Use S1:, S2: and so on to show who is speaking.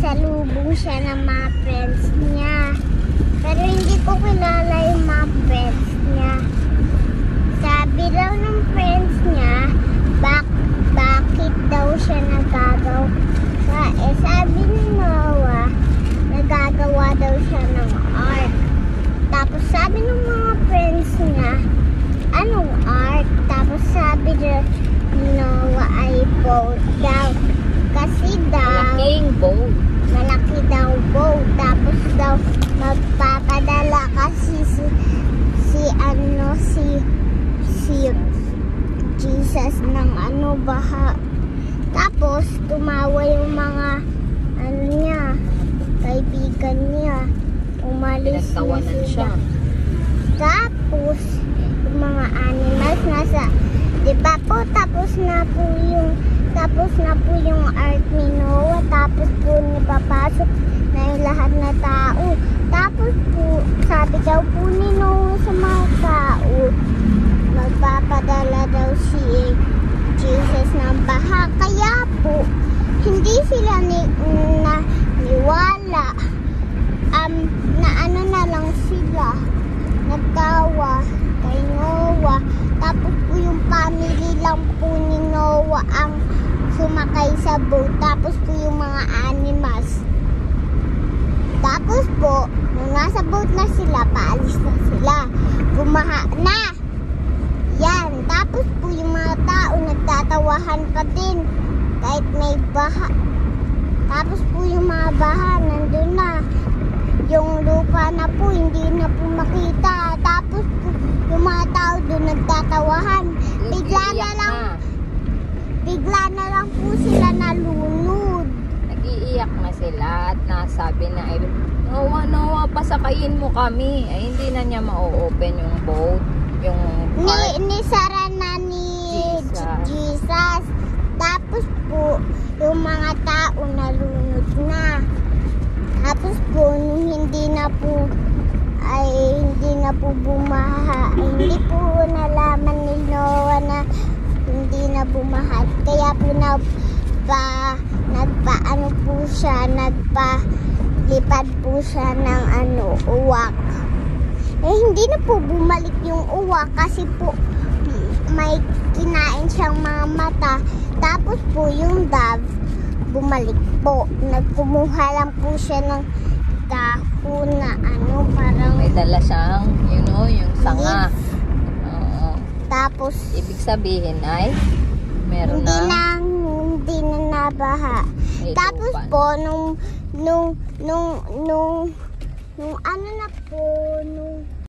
S1: nagpasalubong siya ng mga friends niya. Pero hindi ko kilala yung mga friends niya. Sabi daw ng friends niya, bakit daw siya nagagawa? Sabi ni Noah, nagagawa daw siya ng art. Tapos sabi ng mga friends niya, anong art? Tapos sabi ni Noah ay boat daw. Kasi daw, malaki daw boat. Tapos daw, magpapadala kasi si Jesus ng baha. Tapos, tumawa yung mga kaibigan niya. Umalis na sila. Tapos, yung mga animals nasa, diba po, tapos na po yung art ni Noah. Tapos po, napapasok na yung lahat na tao. Tapos po, sabi daw po ni Noah sa mga tao, magpapadala daw si Jesus ng baha. Kaya po, hindi sila niwala. Na lang sila. Nagtawa kay Noah. Tapos po yung family lang po ni Noah ang sumakay sa boat. Tapos po yung mga animals. Tapos po, nung nasa boat na sila, paalis na sila. Bumaha na. Yan. Tapos po yung mga tao nagtatawahan pa din kahit may baha. Tapos po yung mga baha nandun na. Yung lupa na po hindi na po makita. Tapos po yung mga tao doon nagtatawahan. Bigla na lang po sila nalunod.
S2: Nag-iiyak na sila at nasabi na, Noah, pasakayin mo kami. Ay, hindi na niya ma-open yung boat. Yung
S1: Nisara na ni Jesus. Tapos po, yung mga tao nalunod na. Tapos po, nung hindi na po bumaha. Hindi po nalaman ni Noah na hindi na bumaha. Kaya po nagpalipad po siya ng uwak. Hindi na po bumalik yung uwak kasi po may kinain siyang mga mata. Tapos po yung dove, bumalik po. Nagkumuha lang po siya ng dahon na parang
S2: may dala siyang, yung sanga. Oo.
S1: Tapos,
S2: ibig sabihin ay, meron
S1: hindi na nabaha. Tapos po, nung